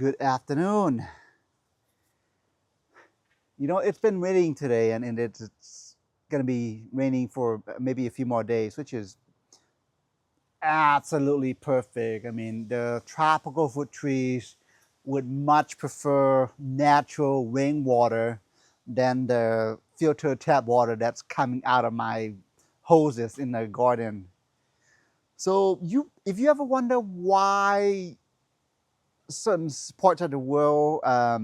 Good afternoon. It's been raining today, and it's going to be raining for maybe a few more days, which is absolutely perfect. I mean, the tropical fruit trees would much prefer natural rainwater than the filtered tap water that's coming out of my hoses in the garden. So, if you ever wonder why certain parts of the world are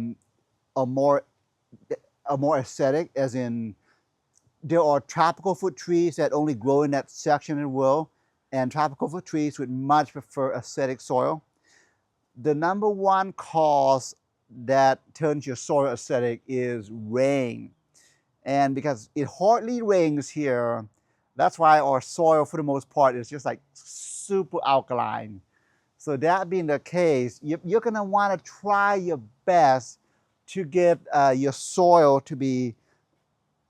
more aesthetic, as in there are tropical fruit trees that only grow in that section of the world, and tropical fruit trees would much prefer acidic soil. The number one cause that turns your soil acidic is rain. And because it hardly rains here, that's why our soil, for the most part, is just like super alkaline. So that being the case, you're going to want to try your best to get your soil to be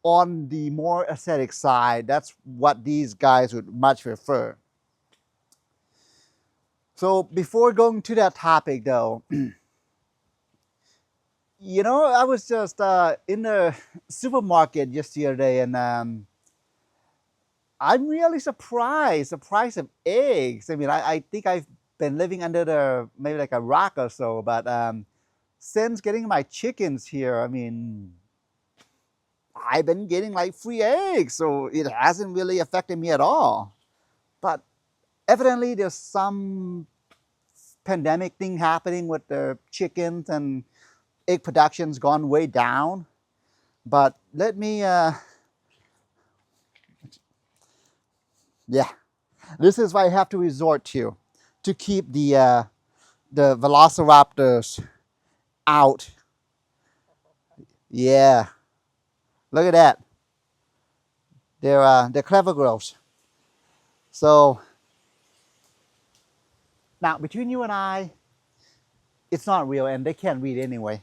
on the more acidic side. That's what these guys would much prefer. So before going to that topic though, I was just in the supermarket just the other day, and I'm really surprised, the price of eggs. I mean, I think I've been living under maybe like a rock or so, but since getting my chickens here, I mean, I've been getting like free eggs, so it hasn't really affected me at all. But evidently there's some pandemic thing happening with the chickens, and egg production's gone way down. But let me, yeah, this is what I have to resort to keep the velociraptors out. Yeah, look at that. They're clever girls. So now between you and I, it's not real, and they can't read anyway.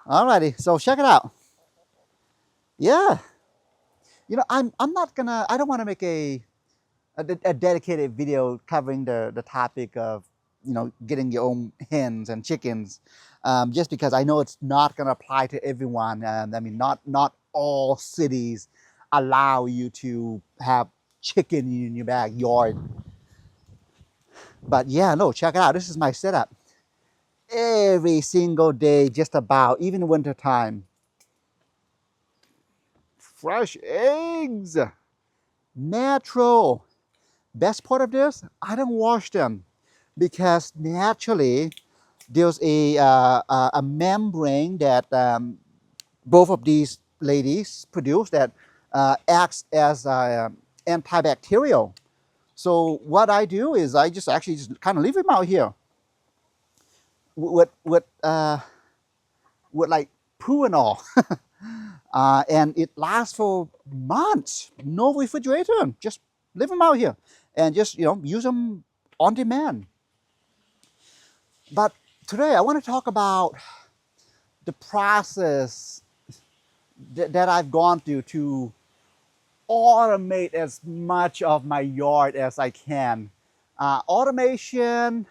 Alrighty, so check it out. Yeah, I'm not gonna. I don't want to make a dedicated video covering the topic of getting your own hens and chickens, just because I know it's not gonna apply to everyone. I mean, not all cities allow you to have chicken in your backyard. But yeah, no, check it out. This is my setup. Every single day, just about, even winter time. Fresh eggs, natural. Best part of this, I don't wash them because naturally there's a membrane that both of these ladies produce that acts as antibacterial. So what I do is I just actually just kind of leave them out here with like poo and all. And it lasts for months. No refrigerator. Just leave them out here and just use them on demand. But today I want to talk about the process that I've gone through to automate as much of my yard as I can. Automation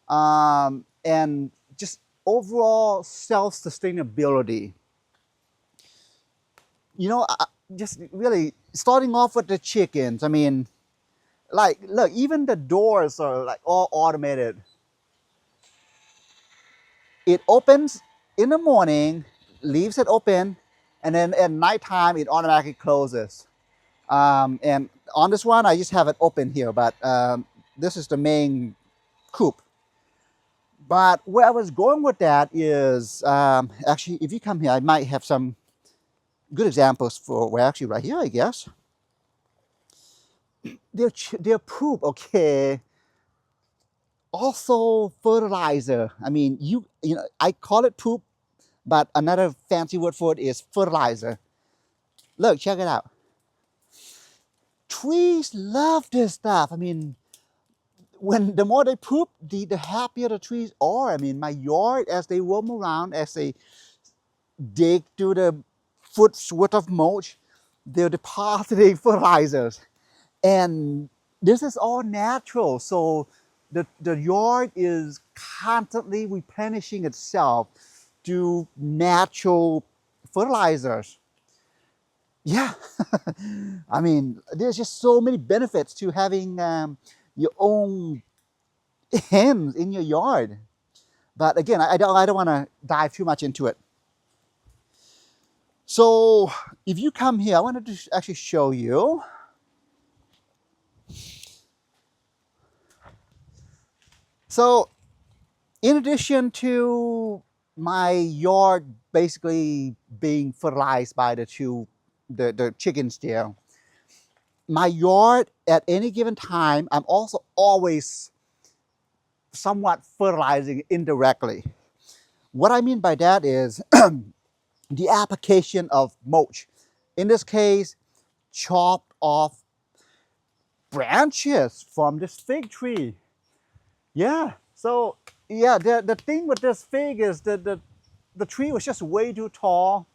and just overall self-sustainability. Just really starting off with the chickens. I mean, like, look, even the doors are like all automated. It opens in the morning, leaves it open, and then at nighttime it automatically closes. And on this one, I just have it open here, but this is the main coop. But where I was going with that is, actually, if you come here, I might have some good examples for, well, actually right here, I guess. Their poop, okay. Also fertilizer. I mean, I call it poop, but another fancy word for it is fertilizer. Look, check it out. Trees love this stuff. I mean, the more they poop, the happier the trees are. I mean, my yard, as they roam around, as they dig through the foot's worth of mulch, they're depositing fertilizers. And this is all natural. So the yard is constantly replenishing itself through natural fertilizers. Yeah, I mean, there's just so many benefits to having your own hens in your yard. But again, I don't want to dive too much into it. So if you come here, I wanted to actually show you. So in addition to my yard basically being fertilized by the chickens there, my yard at any given time, I'm also always somewhat fertilizing indirectly. What I mean by that is the application of mulch. In this case, chopped off branches from this fig tree. Yeah, so yeah, the thing with this fig is that the tree was just way too tall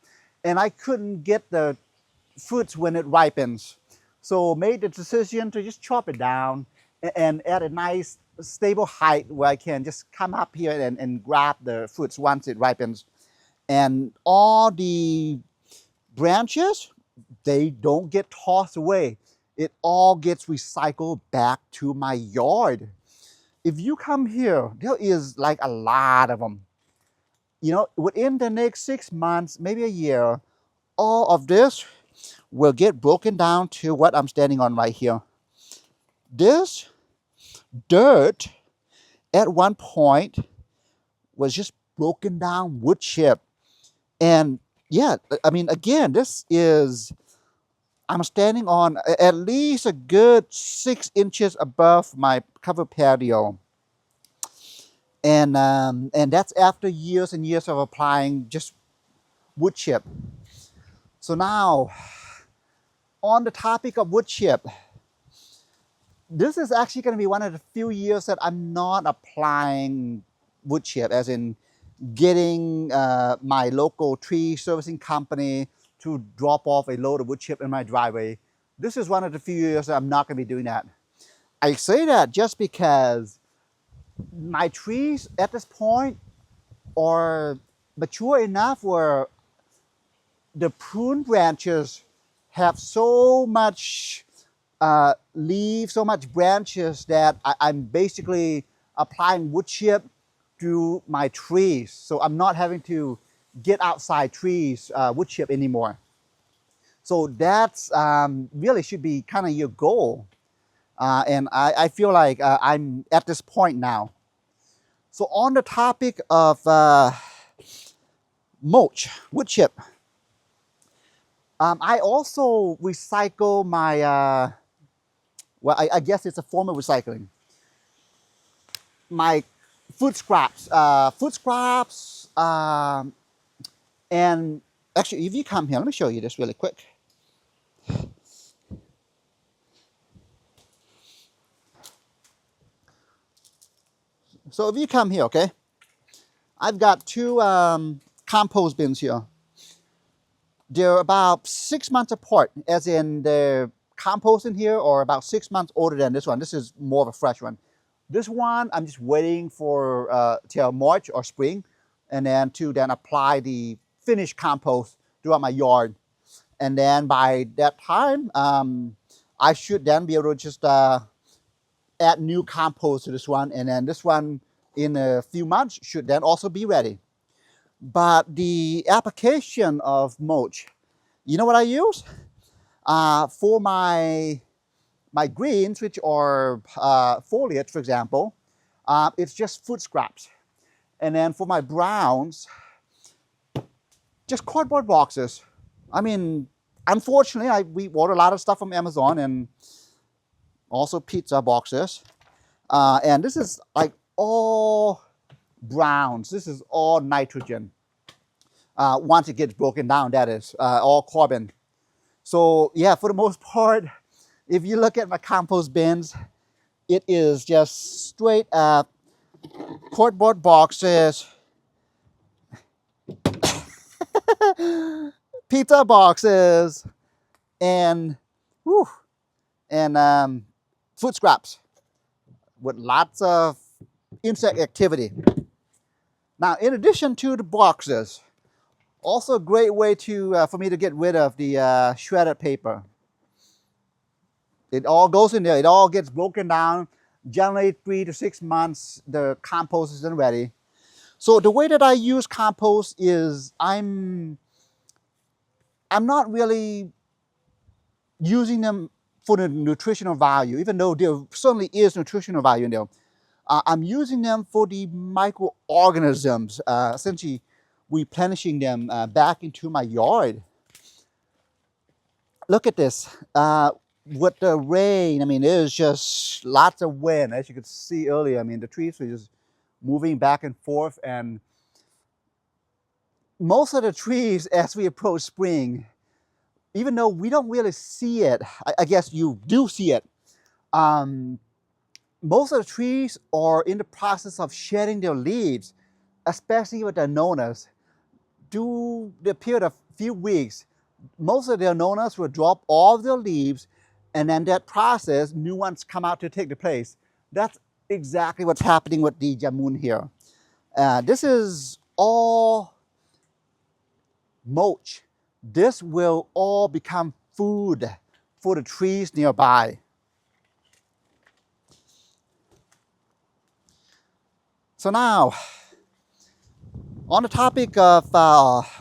and I couldn't get the fruits when it ripens. So made the decision to just chop it down and at a nice stable height where I can just come up here and grab the fruits once it ripens. And all the branches, they don't get tossed away. It all gets recycled back to my yard. If you come here, there is like a lot of them. You know, within the next 6 months, maybe a year, all of this will get broken down to what I'm standing on right here. This dirt at one point was just broken down wood chip. And yeah, I mean, again, this is, I'm standing on at least a good 6 inches above my covered patio. And that's after years and years of applying just wood chip. So now, on the topic of wood chip, this is actually going to be one of the few years that I'm not applying wood chip, as in getting my local tree servicing company to drop off a load of wood chip in my driveway. This is one of the few years that I'm not going to be doing that. I say that just because my trees at this point are mature enough where the prune branches have so much leaves, so much branches that I'm basically applying wood chip to my trees. So I'm not having to get outside trees wood chip anymore. So that's really should be kind of your goal. And I feel like I'm at this point now. So on the topic of mulch, wood chip, I also recycle my, well, I guess it's a form of recycling. My food scraps, and actually, if you come here, let me show you this really quick. So if you come here, okay, I've got two compost bins here. They're about 6 months apart, as in the compost in here are about 6 months older than this one. This is more of a fresh one. This one, I'm just waiting for till March or spring, and then to then apply the finished compost throughout my yard. And then by that time, I should then be able to just add new compost to this one. And then this one in a few months should then also be ready. But the application of mulch, you know what I use? For my greens, which are foliage, for example, it's just food scraps. And then for my browns, just cardboard boxes. I mean, unfortunately, we order a lot of stuff from Amazon and also pizza boxes. And this is like all browns. This is all nitrogen. Once it gets broken down, that is, all carbon. So yeah, for the most part, if you look at my compost bins, it is just straight up cardboard boxes, pizza boxes, and whew, and food scraps. with lots of insect activity. Now, in addition to the boxes, also a great way to for me to get rid of the shredded paper. It all goes in there. It all gets broken down. Generally 3 to 6 months, the compost isn't ready. So the way that I use compost is I'm not really using them for the nutritional value, even though there certainly is nutritional value in there. I'm using them for the microorganisms, essentially replenishing them back into my yard. Look at this. With the rain, I mean, there's just lots of wind. As you could see earlier, I mean, the trees were just moving back and forth. And most of the trees, as we approach spring, even though we don't really see it, I guess you do see it, most of the trees are in the process of shedding their leaves, especially with the nonas. Through the period of few weeks, most of their nonas will drop all their leaves, and then that process, new ones come out to take the place. That's exactly what's happening with the jamun here. This is all mulch. This will all become food for the trees nearby. So now, on the topic of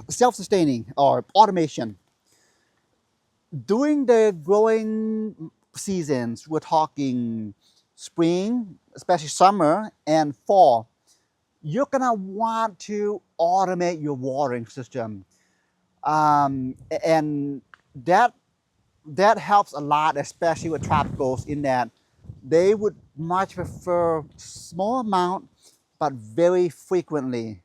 self-sustaining or automation, during the growing seasons, we're talking spring, especially summer, and fall, you're gonna want to automate your watering system. And that helps a lot, especially with tropicals, in that they would much prefer small amount, but very frequently.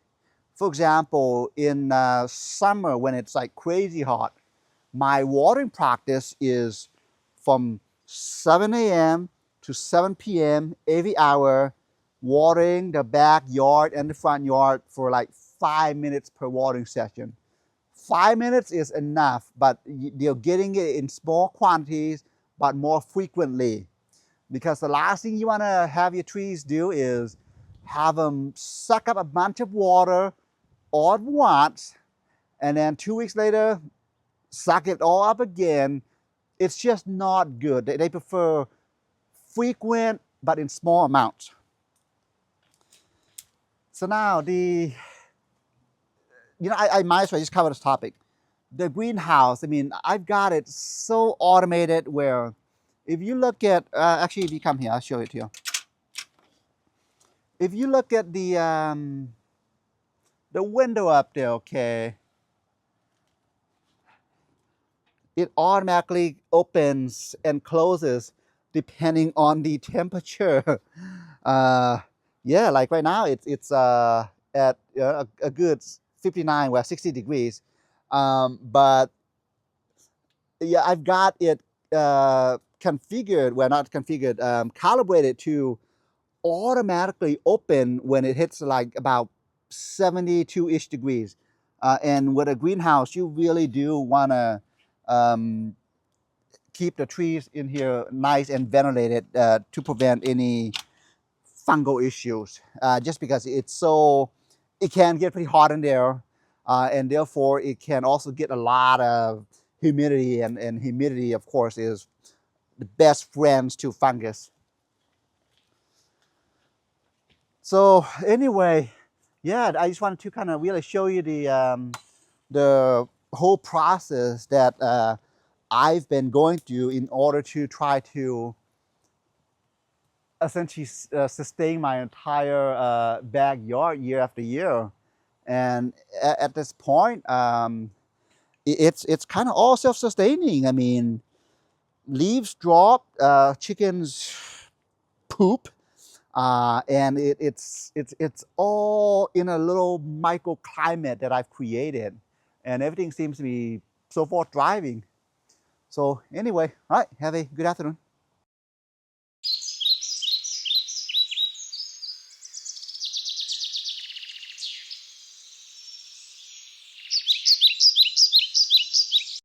For example, in summer when it's like crazy hot, my watering practice is from 7 a.m. to 7 p.m. every hour, watering the backyard and the front yard for like 5 minutes per watering session. 5 minutes is enough, but you're getting it in small quantities, but more frequently. Because the last thing you want to have your trees do is have them suck up a bunch of water all at once, and then 2 weeks later, suck it all up again. It's just not good. They prefer frequent, but in small amounts. So now I might as well just cover this topic. The greenhouse, I mean, I've got it so automated where if you look at, actually if you come here, I'll show it to you. If you look at the window up there, okay, it automatically opens and closes depending on the temperature. Yeah, like right now it's at a good 59, well 60 degrees. But yeah, I've got it configured, well not configured, calibrated to automatically open when it hits like about 72-ish degrees. And with a greenhouse, you really do want to keep the trees in here nice and ventilated to prevent any fungal issues. Just because it can get pretty hot in there, and therefore it can also get a lot of humidity, and humidity, of course, is the best friends to fungus. So anyway, yeah, I just wanted to kind of really show you the whole process that I've been going through in order to try to essentially sustain my entire backyard year after year. And at this point, it's kind of all self-sustaining. I mean, leaves drop, chickens poop, and it's all in a little microclimate that I've created, and everything seems to be so far thriving. So anyway, all right, have a good afternoon.